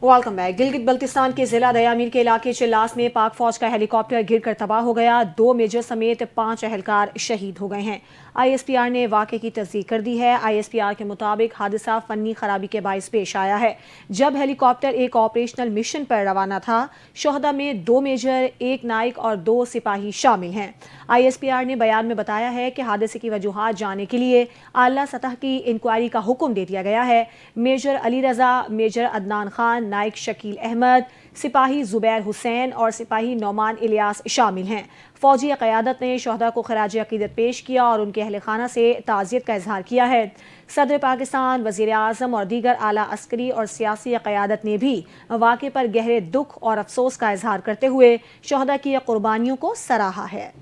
Welcome back. Gilgit Baltistan के जिला दयामीर के इलाके चिल्लास में पाक फौज का हेलीकॉप्टर गिरकर तबाह हो गया। 2 मेजर समेत 5 एहलकार शहीद हो गए हैं। ISPR ने वाक़े की तस्दीक कर दी है। ISPR के मुताबिक हादसा फनी खराबी के बाइस पेश आया है। जब हेलीकॉप्टर एक ऑपरेशनल मिशन पर रवाना था, शोहदा में 2 मेजर, 1 नाइक और 2 सिपाही शामिल हैं। ISPR ने बयान में बताया है कि हादसे की वजूहात जानने के लिए आला सतह की इंक्वायरी का हुक्म दे दिया गया है। मेजर अली रजा, मेजर अदनान खान, नाइक शकील अहमद, सिपाही जुबैर हुसैन और सिपाही नौमान इलियास शामिल हैं। फौजी क़यादत ने शोहदा को खराज अक़ीदत पेश किया और उनके अहल खाना से ताज़ियत का इजहार किया है। सदर पाकिस्तान, वज़ीर आज़म और दीगर आला अस्करी और सियासी क़यादत ने भी वाक़े पर गहरे दुख और अफसोस का इजहार करते हुए शोहदा की कुर्बानियों को सराहा है।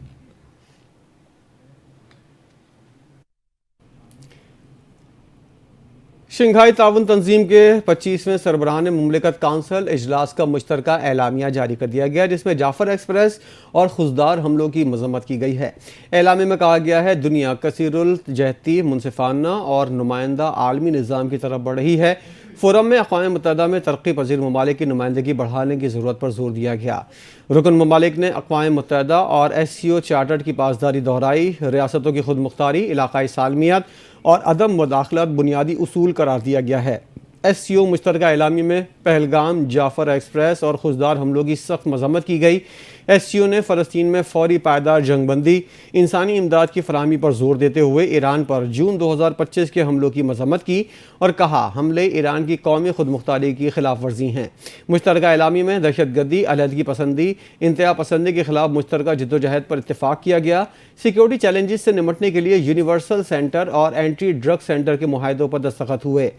शंघाई ताउन तंजीम के 25वें सरबराहान मुमलिकत काउंसिल इजलास का मुश्तरका एलामिया जारी कर दिया गया, जिसमें जाफर एक्सप्रेस और खुजदार हमलों की मजम्मत की गई है। एलामे में कहा गया है दुनिया कसीरुल जहती, मुनसिफाना और नुमाइंदा आलमी निज़ाम की तरफ बढ़ रही है। फोरम में अक़वाम मुत्तहिदा में तरक्की पजीर ममालिक की नुमाइंदगी बढ़ाने की ज़रूरत पर जोर दिया गया। रुकन ममालिक ने अक़वाम मुत्तहिदा और SCO चार्टर की पासदारी दोहराई। रियासतों की खुद मुख्तारी, इलाकाई सालमियत और अदम मुदाखलत बुनियादी उसूल करार दिया गया है। SCO मुश्तरका एलामी में पहलगाम, जाफर एक्सप्रेस और खुजदार हमलों की सख्त मजम्मत की गई। SCO ने फ़लस्तीन में फौरी पायदार जंगबंदी, इंसानी इमदाद की फराहमी पर जोर देते हुए ईरान पर जून 2025 के हमलों की मजम्मत की और कहा हमले ईरान की कौमी खुद मुख्तारी की खिलाफ वर्जी हैं। मुश्तरका एलामी में दहशतगर्दी, अलहदगी पसंदी, इंतहा पसंदी के खिलाफ मुश्तरका जद्दोजहद पर इत्तफाक किया गया। सिक्योरिटी चैलेंजेस से निमटने के लिए यूनिवर्सल सेंटर और एंटी ड्रग सेंटर के मुआहदों पर दस्तखत हुए।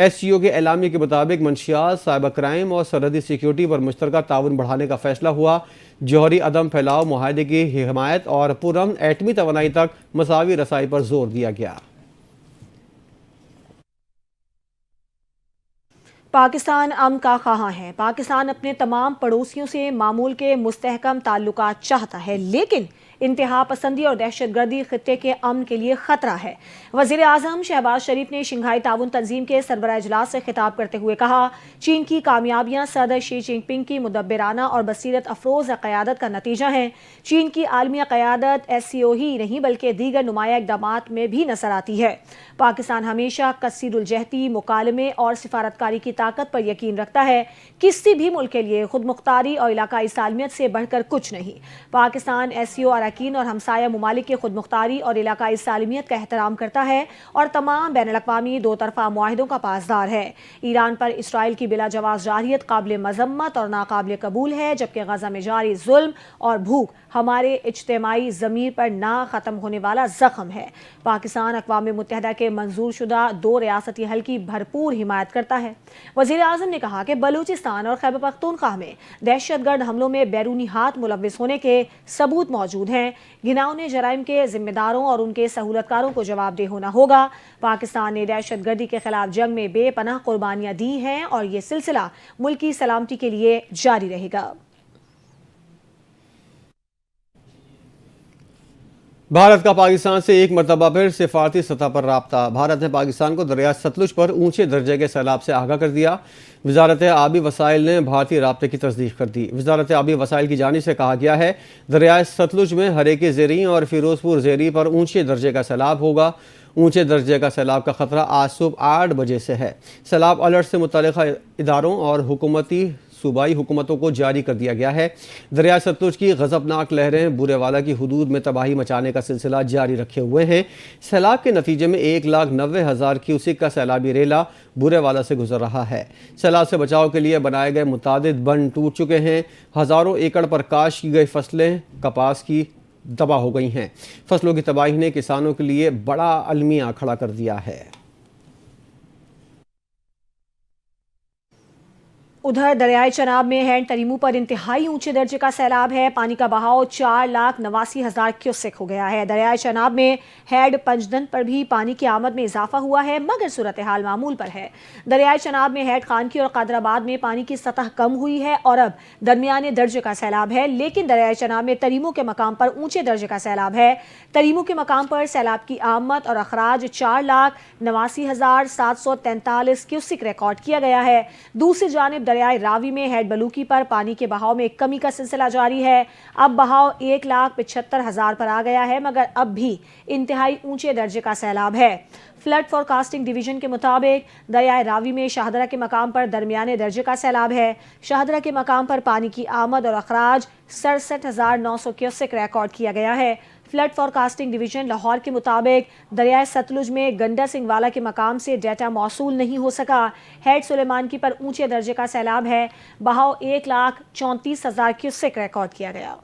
SCO के एलामी के मुताबिक मंशियात, साइबर क्राइम और सरहदी सिक्योरिटी पर मुश्तरका ताउन बढ़ाने का फैसला हुआ। जौहरी अदम फैलाव, मुआहदे की हिमायत और पुरअमन एटमी तवानाई तक मसावी रसाई पर जोर दिया गया। पाकिस्तान अमन का ख़्वाहां है। पाकिस्तान अपने तमाम पड़ोसियों से मामूल के मुस्तहकम ताल्लुकात चाहता है, लेकिन इंतहा पसंदी और दहशतगर्दी खित्ते के अमन के लिए खतरा है। वज़ीर आज़म शहबाज शरीफ ने शंघाई ताउन तंजीम के सरबराह इजलास से खिताब करते हुए कहा, चीन की कामयाबियां सदर शी जिनपिंग की मुदब्बिराना और बसीरत अफरोज़ क़यादत का नतीजा है। चीन की आलमी क़यादत SCO ही नहीं बल्कि दीगर नुमाया इक़दामात में भी नजर आती है। पाकिस्तान हमेशा कसीरुल जहती, मुकालमे और सिफारतकारी की ताकत पर यकीन रखता है। किसी भी मुल्क के लिए खुद मुख्तारी और इलाकाई सालमियत से बढ़कर कुछ नहीं। पाकिस्तान SCO अरकान और हमसाया ममालिक की खुद मुख्तारी और इलाकाई सालमियत का एहतराम करता है और तमाम बैनुल अक़वामी दो तरफ़ा मुआहिदों का पासदार है। ईरान पर इसराइल की बिला जवाज़ जारियत काबिल मज़म्मत और नाकाबिल कबूल है, जबकि गज़ा में जारी जुल्म और भूख हमारे इज्तिमाई ज़मीर पर ना ख़त्म होने वाला ज़ख्म है। पाकिस्तान अक़वाम मुत्तहिदा के मंजूर शुदा 2 रियासती हल की भरपूर हिमायत करता है। वज़ीर आज़म ने कहा कि बलूचिस्तान और खैबर पख्तूनख्वा में दहशतगर्द हमलों में बैरूनी हाथ मुलव्विस होने के सबूत मौजूद हैं। घिनौने जराइम के जिम्मेदारों और उनके सहूलतकारों को जवाबदेह होना होगा। पाकिस्तान ने दहशतगर्दी के खिलाफ जंग में बेपनाह कुर्बानियां दी हैं और ये सिलसिला मुल्क की सलामती के लिए जारी रहेगा। भारत का पाकिस्तान से एक मरतबा फिर सिफारती सतह पर राब्ता। भारत ने पाकिस्तान को दरिया सतलुज पर ऊंचे दर्जे के सैलाब से आगाह कर दिया। वजारत आबी वसाइल ने भारतीय राब्ते की तस्दीक कर दी। वजारत आबी वसाइल की जानिब से कहा गया है दरिया सतलुज में हरेके ज़ेरी और फिरोजपुर ज़ेरी पर ऊंचे दर्जे का सैलाब होगा। ऊंचे दर्जे का सैलाब का खतरा आज सुबह 8 बजे से है। सैलाब अलर्ट से मुतल्लिक़ा इदारों और हुकूमती सूबाई हुकूमतों को जारी कर दिया गया है। दरिया सतलुज की गज़बनाक लहरें बूरेवाला की हुदूद में तबाही मचाने का सिलसिला जारी रखे हुए हैं। सैलाब के नतीजे में 1,90,000 क्यूसिक का सैलाबी रेला बूरेवाला से गुजर रहा है। सैलाब से बचाव के लिए बनाए गए मुतादिद बंद टूट चुके हैं। हज़ारों एकड़ पर काश की गई फसलें कपास की तबाह हो गई हैं। फसलों की तबाही ने किसानों के लिए बड़ा अलमिया खड़ा कर दिया है। उधर दरियाए चनाब में हैंड तरीमू पर इंतहाई ऊंचे दर्जे का सैलाब है। पानी का बहाव 4,89,000 क्यूसेक हो गया है। दरियाए चनाब में हैड पंजदन पर भी पानी की आमद में इजाफा हुआ है, मगर सूरत हाल मामूल पर है। दरियाए चनाब में हैड खानकी और कादराबाद में पानी की सतह कम हुई है और अब दरमियाने दर्जे का सैलाब है, लेकिन दरियाए चनाब में तरीमू के मकाम पर ऊंचे दर्जे का सैलाब है। तरीमू के मकाम पर सैलाब की आमद और अखराज 4,89,743 क्यूसिक रिकॉर्ड किया गया है। दूसरी जानिब दरियाए रावी में हेड बलूकी पर पानी के बहाव में कमी का सिलसिला जारी है। अब बहाव 1,75,000 पर आ गया है, मगर अब भी इंतहाई ऊंचे दर्जे का सैलाब है। फ्लड फोरकास्टिंग डिवीजन के मुताबिक दरियाए रावी में शाहदरा के मकाम पर दरमियाने दर्जे का सैलाब है। शाहदरा के मकाम पर पानी की आमद और अखराज 67,900 क्यूसेक रिकॉर्ड किया गया है। फ्लड फोरकास्टिंग डिवीजन लाहौर के मुताबिक दरियाए सतलुज में गंडा सिंह वाला के मकाम से डेटा मौसूल नहीं हो सका। हेड सुलेमान की पर ऊंचे दर्जे का सैलाब है। बहाव 1,34,000 क्यूसेक रिकॉर्ड किया गया।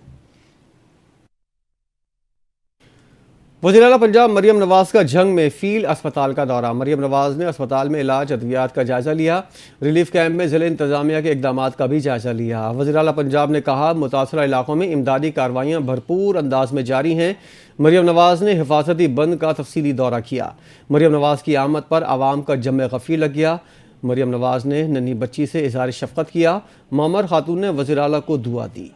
वज़ीर-ए-आला पंजाब मरियम नवाज का जंग में फील्ड अस्पताल का दौरा। मरियम नवाज ने अस्पताल में इलाज अद्वियात का जायजा लिया। रिलीफ कैंप में ज़िले इंतजामिया के इकदामात का भी जायजा लिया। वज़ीर-ए-आला पंजाब ने कहा, मुतासरा इलाकों में इमदादी कार्रवाइयाँ भरपूर अंदाज में जारी हैं। मरियम नवाज ने हिफाजती बंद का तफसीली दौरा किया। मरियम नवाज की आमद पर आवाम का जम गफ़ी लग गया। मरियम नवाज ने नन्ही बच्ची से इज़हार शफ़क़त किया। मामर खातून ने वज़ीर-ए-आला को दुआ दी।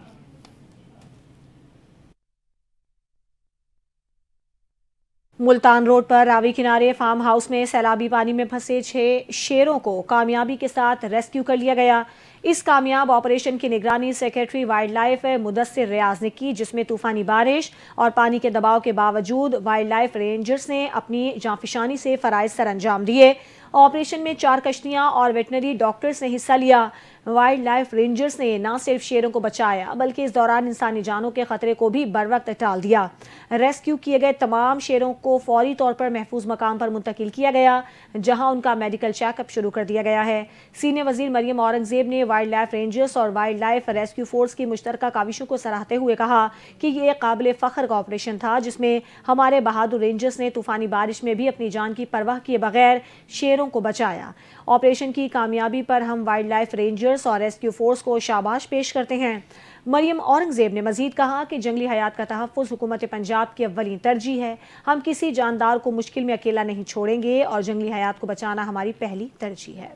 मुल्तान रोड पर रावी किनारे फार्म हाउस में सैलाबी पानी में फंसे 6 शेरों को कामयाबी के साथ रेस्क्यू कर लिया गया। इस कामयाब ऑपरेशन की निगरानी सेक्रेटरी वाइल्ड लाइफ मुदस्सिर रियाज ने की, जिसमें तूफानी बारिश और पानी के दबाव के बावजूद वाइल्ड लाइफ रेंजर्स ने अपनी जांफिशानी से फराइज सर अंजाम दिए। ऑपरेशन में 4 कश्तियां और वेटनरी डॉक्टर्स ने हिस्सा लिया। वाइल्ड लाइफ रेंजर्स ने न सिर्फ शेरों को बचाया, बल्कि इस दौरान इंसानी जानों के खतरे को भी बर वक्त टाल दिया। रेस्क्यू किए गए तमाम शेरों को फौरी तौर पर महफूज मकाम पर मुंतकिल किया गया, जहां उनका मेडिकल चेकअप शुरू कर दिया गया है। सीनियर वजीर मरियम औरंगजेब ने वाइल्ड लाइफ रेंजर्स और वाइल्ड लाइफ रेस्क्यू फोर्स की मुश्तरका काविशों को सराहते हुए कहा कि ये काबिल फ़ख्र का ऑपरेशन था, जिसमें हमारे बहादुर रेंजर्स ने तूफानी बारिश में भी अपनी जान की परवाह किए बगैर शेरों को बचाया। ऑपरेशन की कामयाबी पर हम वाइल्ड लाइफ रेंजर्स और रेस्क्यू फोर्स को शाबाश पेश करते हैं। मरियम औरंगजेब ने मजीद कहा कि जंगली हयात का तहफ़्फ़ुज़ हुकूमत पंजाब की अव्वलीन तरजीह है। हम किसी जानदार को मुश्किल में अकेला नहीं छोड़ेंगे और जंगली हयात को बचाना हमारी पहली तरजीह है।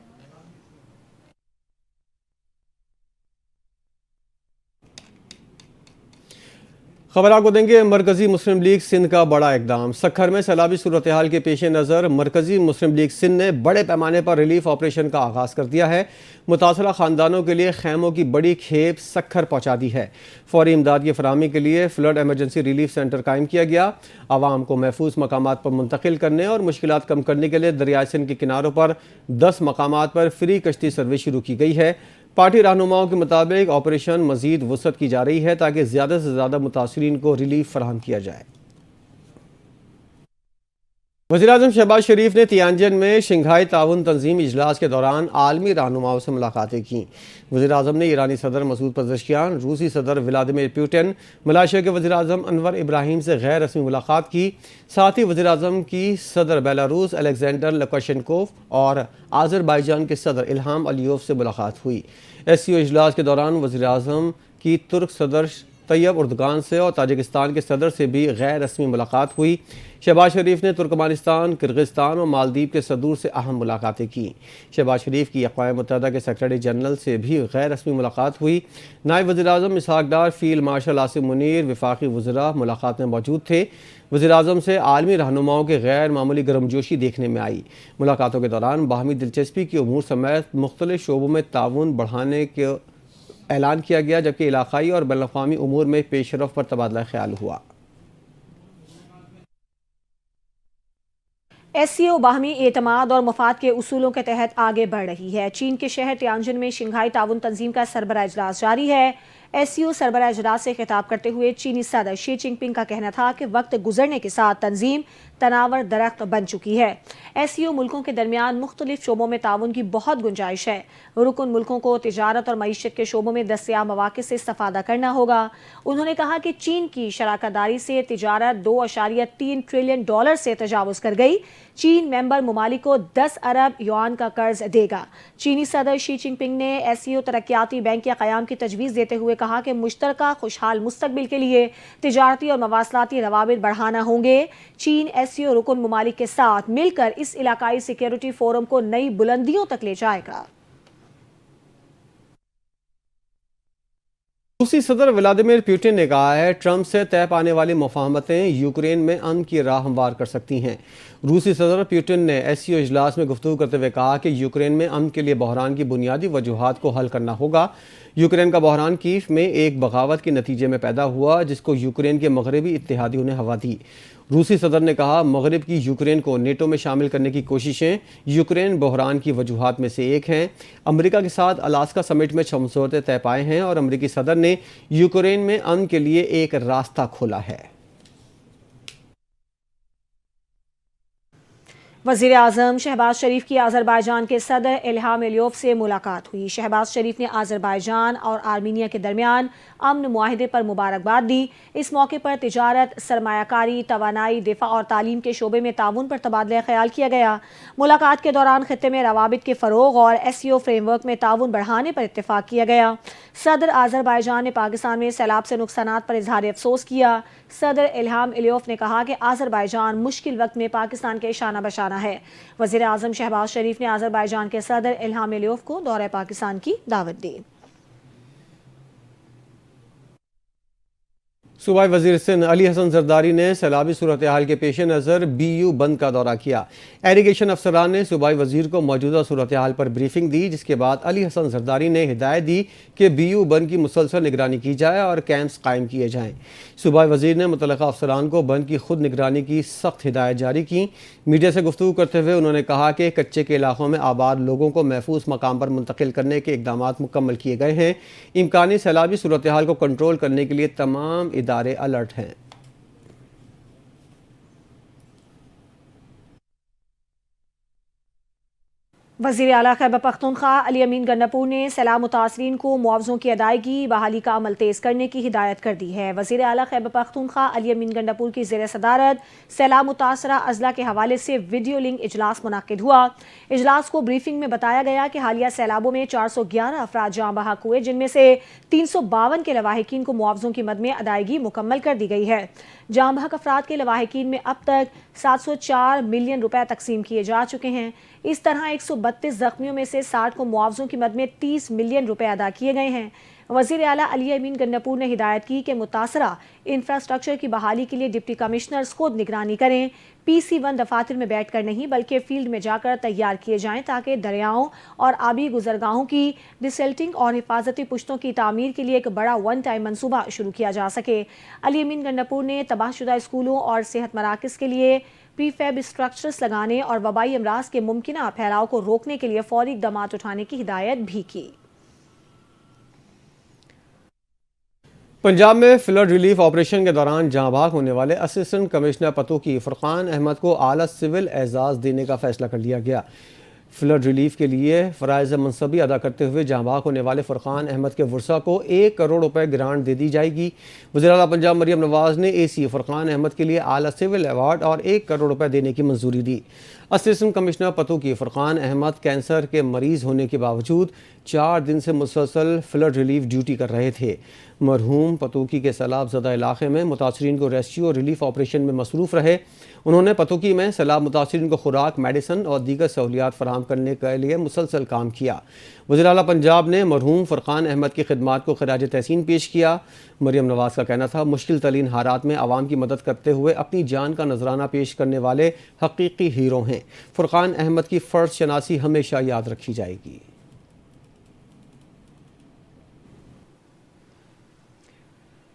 खबर आपको देंगे, मरकजी मुस्लिम लीग सिंध का बड़ा इकदाम। सखर में सैलाबी सूरत हाल के पेश नज़र मरकजी मुस्लिम लीग सिंध ने बड़े पैमाने पर रिलीफ ऑपरेशन का आगाज़ कर दिया है। मुतासरा ख़ानदानों के लिए खैमों की बड़ी खेप सखर पहुँचा दी है। फौरी इमदाद की फराहमी के लिए फ्लड एमरजेंसी रिलीफ सेंटर कायम किया गया। आवाम को महफूज मकामात पर मुंतकिल करने और मुश्किलात कम करने के लिए दरियाए सिंध के किनारों पर 10 मकामात पर फ्री कश्ती सर्विस शुरू की गई है। पार्टी रहनुमाओं के मुताबिक ऑपरेशन मजीद वसअत की जा रही है ताकि ज़्यादा से ज़्यादा मुतासरीन को रिलीफ फराहम किया जाए। वज़ीर-ए-आज़म शहबाज शरीफ ने तियानजिन में शंघाई ताउन तंजीम इजलास के दौरान आलमी रहनुमाओं से मुलाकातें की। वज़ीर-ए-आज़म ने ईरानी सदर मसूद पज़ेश्कियान, रूसी सदर व्लादिमीर पुतिन, मलेशिया के वज़ीर-ए-आज़म अनवर इब्राहिम से गैर रस्मी मुलाकात की। साथ ही वज़ीर-ए-आज़म की सदर बेलारूस अलेक्जेंडर लुकाशेंकोव और आज़रबाईजान के सदर इल्हाम अलीयोव से मुलाकात हुई। SCO इजलास के दौरान वज़ीर-ए-आज़म की तुर्क सदर तैयब उर्दगान से और ताजिकिस्तान के सदर से भी गैर रस्मी मुलाकात हुई। शहबाज शरीफ ने तुर्कमानिस्तान, किर्गिस्तान और मालदीव के सदूर से अहम मुलाकातें की। शहबाज शरीफ की अक़वाम मुत्तहिदा के सेक्रेटरी जनरल से भी गैर रस्मी मुलाकात हुई। नायब वज़ीर-ए-आज़म इसहाक़ डार, फील्ड मार्शल आसिम मुनीर, वफाकी वज़रा मुलाकात में मौजूद थे। वज़ीर-ए-आज़म से आलमी रहनुमाओं के गैर मामूली गर्मजोशी देखने में आई। मुलाकातों के दौरान बाहमी दिलचस्पी के उमूर समेत मुख्तलिफ शोबों में ताउन बढ़ाने के ऐलान किया गया, जबकि इलाक़ाई और बैनुल-अक़वामी उमूर में पेशरफ़ पर तबादला ख्याल हुआ। SCO बाहमी एतमाद और मफाद के उसूलों के तहत आगे बढ़ रही है। चीन के शहर तियानजिन में शंघाई ताउन तंजीम का सरबराह इजलास जारी है। SCO सरबराह इजलास से खिताब करते हुए चीनी सदर शी जिनपिंग का कहना था कि वक्त गुजरने के साथ तंजीम तनावर दरख्त बन चुकी है। SCO मुल्कों के दरमियान मुख्तलिफ शोबों में ताउन की बहुत गुंजाइश है। रुकन मुल्कों को तिजारत और मईशत के शोबों में दस्तयाब मौक़े से इस्तेफ़ादा करना होगा। उन्होंने कहा कि चीन की शराकतदारी से तिजारत $2.3 ट्रिलियन से तजावुज़ कर गई। चीन मेंबर ममालिक को 10 अरब युआन का कर्ज देगा। चीनी सदर शी जिनपिंग ने SCO तरक्याती बैंक के क़याम की तजवीज़ देते हुए कहा कि मुश्तरका खुशहाल मुस्तकबिल के लिए तिजारती और मवासलाती रवाबित बढ़ाना होंगे। चीन SCO रुकन ममालिक के साथ मिलकर इस इलाकाई सिक्योरिटी फोरम को नई बुलंदियों तक ले जाएगा। روسی صدر ولادیمیر پوٹن نے کہا ہے ٹرمپ سے طے پانے والی مفاہمتیں یوکرین میں امن کی راہ ہموار کر سکتی ہیں۔ روسی صدر پوٹن نے ایس سی او اجلاس میں گفتگو کرتے ہوئے کہا کہ یوکرین میں امن کے لیے بحران کی بنیادی وجوہات کو حل کرنا ہوگا۔ یوکرین کا بحران کیف میں ایک بغاوت کے نتیجے میں پیدا ہوا جس کو یوکرین کے مغربی اتحادیوں نے ہوا دی۔ روسی صدر نے کہا مغرب کی یوکرین کو نیٹو میں شامل کرنے کی کوششیں یوکرین بحران کی وجوہات میں سے ایک ہیں۔ امریکہ کے ساتھ الاسکا سمٹ میں سمجھوتے طے پائے ہیں اور امریکی صدر نے یوکرین میں امن کے لیے ایک راستہ کھولا ہے۔ وزیر اعظم شہباز شریف کی آذربائیجان کے صدر الہام علیوف سے ملاقات ہوئی۔ شہباز شریف نے آذربائیجان اور آرمینیا کے درمیان امن معاہدے پر مبارکباد دی۔ اس موقع پر تجارت، سرمایہ کاری، توانائی، دفاع اور تعلیم کے شعبے میں تعاون پر تبادلہ خیال کیا گیا۔ ملاقات کے دوران خطے میں روابط کے فروغ اور ایس سی او فریم ورک میں تعاون بڑھانے پر اتفاق کیا گیا۔ صدر آذربائیجان نے پاکستان میں سیلاب سے نقصانات پر اظہار افسوس کیا۔ صدر الہام علیوف نے کہا کہ آذربائیجان مشکل وقت میں پاکستان کے شانہ بشانہ ہے۔ وزیر اعظم شہباز شریف نے آذربائیجان کے صدر الہام علیوف کو دورہ پاکستان کی دعوت دی۔ صوبائی وزیر سندھ علی حسن زرداری نے سیلابی صورتحال کے پیش نظر بی یو بند کا دورہ کیا۔ ایریگیشن افسران نے صوبائی وزیر کو موجودہ صورتحال پر بریفنگ دی جس کے بعد علی حسن زرداری نے ہدایت دی کہ بی یو بند کی مسلسل نگرانی کی جائے اور کیمپس قائم کیے جائیں۔ صوبائی وزیر نے متعلقہ افسران کو بند کی خود نگرانی کی سخت ہدایت جاری کی۔ میڈیا سے گفتگو کرتے ہوئے انہوں نے کہا کہ کچے کے علاقوں میں آباد لوگوں کو محفوظ مقام پر منتقل کرنے کے اقدامات مکمل کیے گئے ہیں۔ امکانی سیلابی صورتحال کو کنٹرول کرنے کے لیے تمام ادارے الرٹ ہیں۔ وزیر اعلیٰ خیبر پختونخوا علی امین گنڈپور نے سیلاب متاثرین کو معاوضوں کی ادائیگی بحالی کا عمل تیز کرنے کی ہدایت کر دی ہے۔ وزیر اعلیٰ خیبر پختونخوا علی امین گنڈپور کی زیر صدارت سیلاب متاثرہ اضلاع کے حوالے سے ویڈیو لنک اجلاس منعقد ہوا۔ اجلاس کو بریفنگ میں بتایا گیا کہ حالیہ سیلابوں میں 411 افراد جاں بحق ہوئے جن میں سے 352 کے لواحقین کو معاوضوں کی مد میں ادائیگی مکمل کر دی گئی ہے۔ جاں بحق افراد کے لواحقین میں اب تک 704 ملین روپے تقسیم کیے جا چکے ہیں۔ اس طرح 132 زخمیوں میں سے 60 کو معاوضوں کی مد میں 30 ملین روپے ادا کیے گئے ہیں۔ وزیر اعلیٰ علی امین گنڈپور نے ہدایت کی کہ متاثرہ انفراسٹرکچر کی بحالی کے لیے ڈپٹی کمشنرز خود نگرانی کریں۔ PC1 دفاتر میں بیٹھ کر نہیں بلکہ فیلڈ میں جا کر تیار کیے جائیں تاکہ دریاؤں اور آبی گزرگاہوں کی ڈسلٹنگ اور حفاظتی پشتوں کی تعمیر کے لیے ایک بڑا ون ٹائم منصوبہ شروع کیا جا سکے۔ علی امین گنڈپور نے تباہ شدہ اسکولوں اور صحت مراکز کے لیے پری فیب اسٹرکچرز لگانے اور وبائی امراض کے ممکنہ پھیلاؤ کو روکنے کے لیے فوری اقدامات اٹھانے کی ہدایت بھی کی۔ پنجاب میں فلڈ ریلیف آپریشن کے دوران جاں بحق ہونے والے اسسٹنٹ کمشنر پتوکی فرقان احمد کو اعلیٰ سول اعزاز دینے کا فیصلہ کر لیا گیا۔ فلڈ ریلیف کے لیے فرائض منصبی ادا کرتے ہوئے جاں بحق ہونے والے فرقان احمد کے ورثاء کو 1 کروڑ روپے گرانٹ دے دی جائے گی۔ وزیر اعلیٰ پنجاب مریم نواز نے AC فرقان احمد کے لیے اعلیٰ سول ایوارڈ اور 1 کروڑ روپے دینے کی منظوری دی۔ اسسٹنٹ کمشنر پتوکی فرقان احمد کینسر کے مریض ہونے کے باوجود 4 دن سے مسلسل فلڈ ریلیف ڈیوٹی کر رہے تھے۔ مرحوم پتوکی کے سیلاب زدہ علاقے میں متاثرین کو ریسکیو اور ریلیف آپریشن میں مصروف رہے۔ انہوں نے پتوکی میں سیلاب متاثرین کو خوراک، میڈیسن اور دیگر سہولیات فراہم کرنے کے لیے مسلسل کام کیا۔ وزیر اعلیٰ پنجاب نے مرحوم فرقان احمد کی خدمات کو خراج تحسین پیش کیا۔ مریم نواز کا کہنا تھا مشکل ترین حالات میں عوام کی مدد کرتے ہوئے اپنی جان کا نذرانہ پیش کرنے والے حقیقی ہیرو ہیں۔ فرقان احمد کی فرض شناسی ہمیشہ یاد رکھی جائے گی۔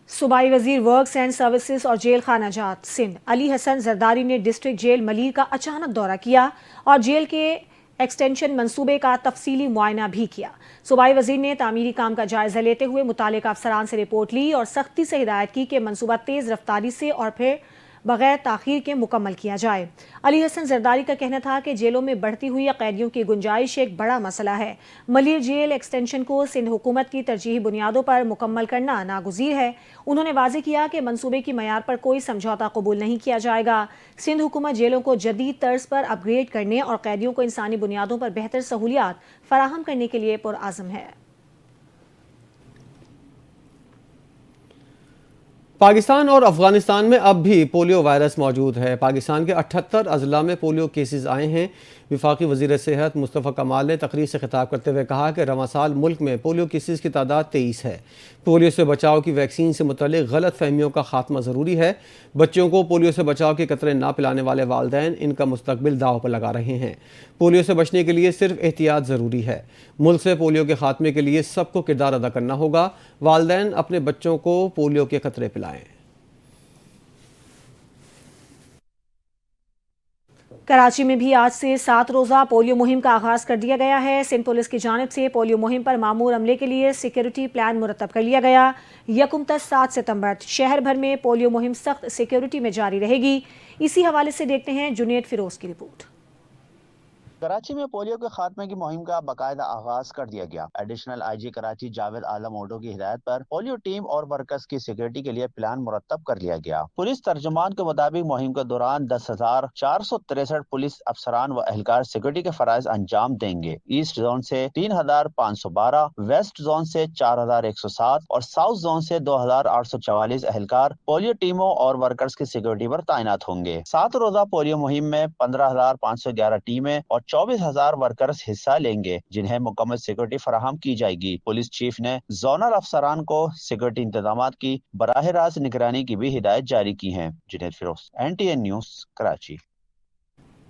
صوبائی وزیر ورکس اینڈ سروسز اور جیل خانہ جات سندھ علی حسن زرداری نے ڈسٹرکٹ جیل ملیر کا اچانک دورہ کیا اور جیل کے ایکسٹینشن منصوبے کا تفصیلی معائنہ بھی کیا۔ صوبائی وزیر نے تعمیری کام کا جائزہ لیتے ہوئے متعلقہ افسران سے رپورٹ لی اور سختی سے ہدایت کی کہ منصوبہ تیز رفتاری سے اور پھر بغیر تاخیر کے مکمل کیا جائے۔ علی حسن زرداری کا کہنا تھا کہ جیلوں میں بڑھتی ہوئی قیدیوں کی گنجائش ایک بڑا مسئلہ ہے۔ ملیر جیل ایکسٹینشن کو سندھ حکومت کی ترجیحی بنیادوں پر مکمل کرنا ناگزیر ہے۔ انہوں نے واضح کیا کہ منصوبے کی معیار پر کوئی سمجھوتہ قبول نہیں کیا جائے گا۔ سندھ حکومت جیلوں کو جدید طرز پر اپ گریڈ کرنے اور قیدیوں کو انسانی بنیادوں پر بہتر سہولیات فراہم کرنے کے لیے پرعزم ہے۔ پاکستان اور افغانستان میں اب بھی پولیو وائرس موجود ہے۔ پاکستان کے 78 اضلاع میں پولیو کیسز آئے ہیں۔ وفاقی وزیر صحت مصطفیٰ کمال نے تقریر سے خطاب کرتے ہوئے کہا کہ رواں سال ملک میں پولیو کیسز کی تعداد 23 ہے۔ پولیو سے بچاؤ کی ویکسین سے متعلق غلط فہمیوں کا خاتمہ ضروری ہے۔ بچوں کو پولیو سے بچاؤ کے قطرے نہ پلانے والے والدین ان کا مستقبل داؤ پر لگا رہے ہیں۔ پولیو سے بچنے کے لیے صرف احتیاط ضروری ہے۔ ملک سے پولیو کے خاتمے کے لیے سب کو کردار ادا کرنا ہوگا۔ والدین اپنے بچوں کو پولیو کے قطرے پلائیں۔ کراچی میں بھی آج سے 7 روزہ پولیو مہم کا آغاز کر دیا گیا ہے۔ سندھ پولیس کی جانب سے پولیو مہم پر مامور عملے کے لیے سیکیورٹی پلان مرتب کر لیا گیا۔ یکم تا 7 ستمبر شہر بھر میں پولیو مہم سخت سیکیورٹی میں جاری رہے گی۔ اسی حوالے سے دیکھتے ہیں جنید فیروز کی رپورٹ۔ کراچی میں پولیو کے خاتمے کی مہم کا باقاعدہ آغاز کر دیا گیا۔ Additional I G Karachi Javed Alam Odho کی ہدایت پر پولیو ٹیم اور ورکرز کی سیکورٹی کے لیے پلان مرتب کر لیا گیا۔ پولیس ترجمان کے مطابق مہم کے دوران 10,463 پولیس افسران و اہلکار سیکورٹی کے فرائض انجام دیں گے۔ ایسٹ زون سے 3,512، ویسٹ زون سے 4,107 اور ساؤتھ زون سے 2,844 اہلکار پولیو ٹیموں اور ورکرز کی سیکورٹی پر تعینات ہوں گے۔ 7 روزہ پولیو مہم میں 15,511 ٹیمیں اور 24,000 ورکرز حصہ لیں گے، جنہیں مکمل سیکورٹی فراہم کی جائے گی۔ پولیس چیف نے زونل افسران کو سیکورٹی انتظامات کی براہ راست نگرانی کی بھی ہدایت جاری کی ہیں۔ Junaid Feroze, NTN news, Karachi.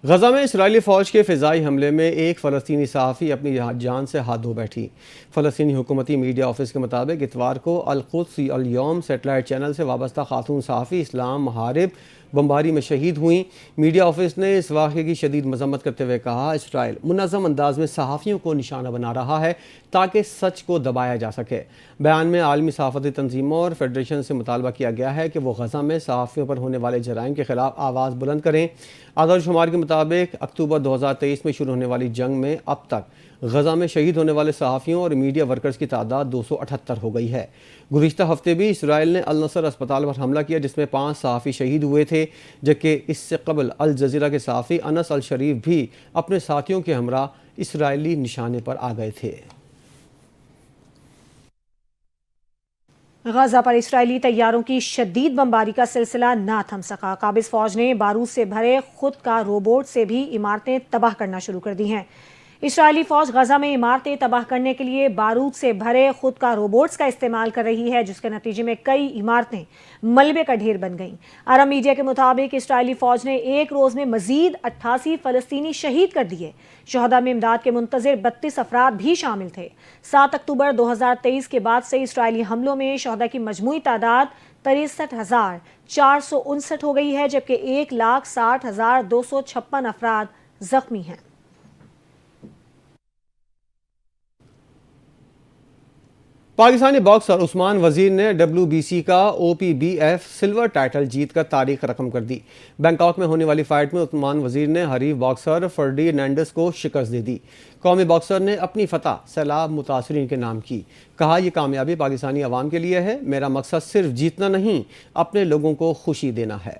غزہ میں اسرائیلی فوج کے فضائی حملے میں ایک فلسطینی صحافی اپنی جان سے ہاتھ دھو بیٹھی۔ فلسطینی حکومتی میڈیا آفس کے مطابق اتوار کو القدس اليوم سیٹلائٹ چینل سے وابستہ خاتون صحافی اسلام محارب بمباری میں شہید ہوئیں۔ میڈیا آفس نے اس واقعے کی شدید مذمت کرتے ہوئے کہا اسرائیل منظم انداز میں صحافیوں کو نشانہ بنا رہا ہے تاکہ سچ کو دبایا جا سکے۔ بیان میں عالمی صحافتی تنظیموں اور فیڈریشن سے مطالبہ کیا گیا ہے کہ وہ غزہ میں صحافیوں پر ہونے والے جرائم کے خلاف آواز بلند کریں۔ اعداد و شمار کے مطابق اکتوبر 2023 میں شروع ہونے والی جنگ میں اب تک غزہ میں شہید ہونے والے صحافیوں اور میڈیا ورکرز کی تعداد 278 ہو گئی ہے۔ گزشتہ ہفتے بھی اسرائیل نے النصر اسپتال پر حملہ کیا جس میں 5 صحافی شہید ہوئے تھے، جبکہ اس سے قبل الجزیرہ کے صحافی انس الشریف بھی اپنے ساتھیوں کے ہمراہ اسرائیلی نشانے پر آ گئے تھے۔ غزہ پر اسرائیلی طیاروں کی شدید بمباری کا سلسلہ نہ تھم سکا۔ قابض فوج نے بارود سے بھرے خود کار روبوٹ سے بھی عمارتیں تباہ کرنا شروع کر دی ہیں۔ اسرائیلی فوج غزہ میں عمارتیں تباہ کرنے کے لیے بارود سے بھرے خود کار روبوٹس کا استعمال کر رہی ہے، جس کے نتیجے میں کئی عمارتیں ملبے کا ڈھیر بن گئیں۔ عرب میڈیا کے مطابق اسرائیلی فوج نے ایک روز میں مزید 88 فلسطینی شہید کر دیے۔ شہداء میں امداد کے منتظر 32 افراد بھی شامل تھے۔ 7 اکتوبر 2023 کے بعد سے اسرائیلی حملوں میں شہداء کی مجموعی تعداد 63,459 ہو گئی ہے، جبکہ 1,60,256 افراد زخمی ہیں۔ پاکستانی باکسر عثمان وزیر نے WBC کا OPBF سلور ٹائٹل جیت کر تاریخ رقم کر دی۔ بینکاک میں ہونے والی فائٹ میں عثمان وزیر نے حریف باکسر فرڈینینڈس کو شکست دے دی۔ قومی باکسر نے اپنی فتح سیلاب متاثرین کے نام کی۔ کہا یہ کامیابی پاکستانی عوام کے لیے ہے، میرا مقصد صرف جیتنا نہیں، اپنے لوگوں کو خوشی دینا ہے۔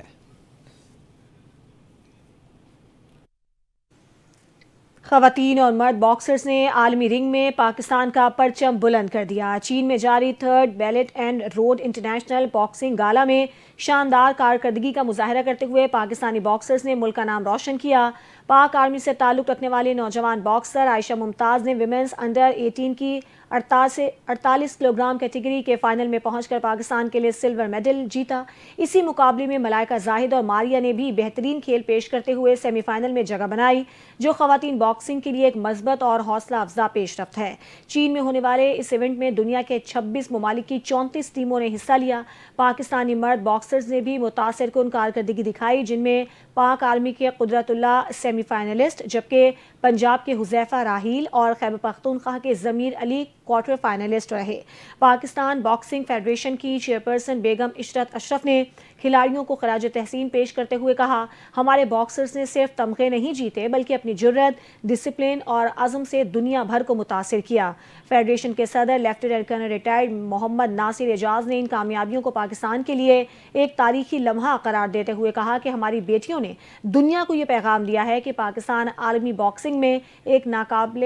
خواتین اور مرد باکسرز نے عالمی رنگ میں پاکستان کا پرچم بلند کر دیا۔ چین میں جاری 3rd belt and road international boxing گالا میں شاندار کارکردگی کا مظاہرہ کرتے ہوئے پاکستانی باکسرز نے ملک کا نام روشن کیا۔ پاک آرمی سے تعلق رکھنے والے نوجوان باکسر عائشہ ممتاز نے ویمنز انڈر 18 کی 48 کلو گرام کیٹیگری کے فائنل میں پہنچ کر پاکستان کے لیے سلور میڈل جیتا۔ اسی مقابلے میں ملائکہ زاہد اور ماریہ نے بھی بہترین کھیل پیش کرتے ہوئے سیمی فائنل میں جگہ بنائی، جو خواتین باکسنگ کے لیے ایک مثبت اور حوصلہ افزا پیش رفت ہے۔ چین میں ہونے والے اس ایونٹ میں دنیا کے 26 ممالک کی 34 ٹیموں نے حصہ لیا۔ پاکستانی مرد باکسرز نے بھی متاثر کن کارکردگی دکھائی، جن میں پاک آرمی کے قدرت اللہ سیمی فائنلسٹ، جبکہ پنجاب کے حذیفہ راحیل اور خیبر پختونخوا کے ضمیر علی کوارٹر فائنلسٹ رہے۔ پاکستان باکسنگ فیڈریشن کی چیئرپرسن بیگم عشرت اشرف نے کھلاڑیوں کو خراج تحسین پیش کرتے ہوئے کہا، ہمارے باکسرز نے صرف تمغے نہیں جیتے بلکہ اپنی جرأت، ڈسپلن اور عزم سے دنیا بھر کو متاثر کیا۔ فیڈریشن کے صدر لیفٹیننٹ کرنل ریٹائرڈ محمد ناصر اعجاز نے ان کامیابیوں کو پاکستان کے لیے ایک تاریخی لمحہ قرار دیتے ہوئے کہا کہ ہماری بیٹیوں نے دنیا کو یہ پیغام دیا ہے کہ پاکستان عالمی باکسنگ میں ایک ناقابل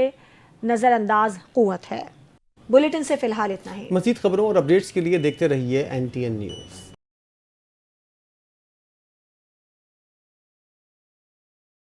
نظر انداز قوت ہے۔ بلیٹن سے فی الحال اتنا ہی۔ مزید خبروں اور اپڈیٹس کے لیے دیکھتے رہیے NTN نیوز۔